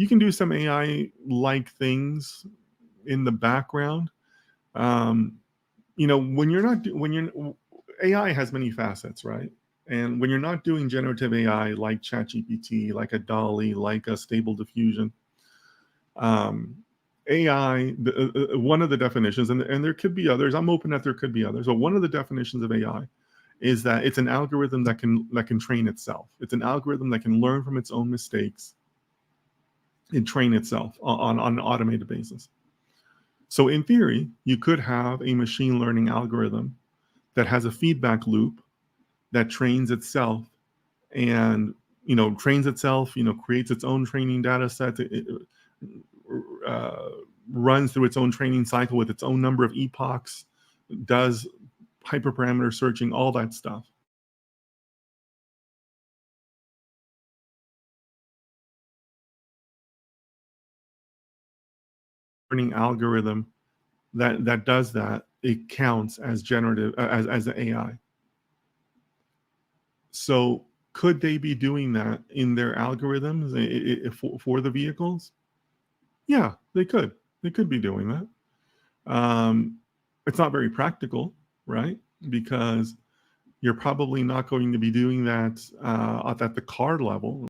You can do some AI-like things in the background. Um, when you're not when you're AI has many facets, right? And when you're not doing generative AI like ChatGPT, like a Dolly, like a Stable Diffusion, um, AI, one of the definitions, and there could be others. I'm open that there could be others, but one of the definitions of AI is that it's an algorithm that can train itself. It's an algorithm that can learn from its own mistakes and train itself on an automated basis. So in theory, you could have a machine learning algorithm that has a feedback loop that trains itself and creates its own training data set. It uh, runs through its own training cycle with its own number of epochs, does hyperparameter searching, all that stuff. Learning algorithm that does that, it counts as generative as an AI. So could they be doing that in their algorithms for the vehicles? Yeah, they could. They could be doing that. It's not very practical, right? Because you're probably not going to be doing that at the car level.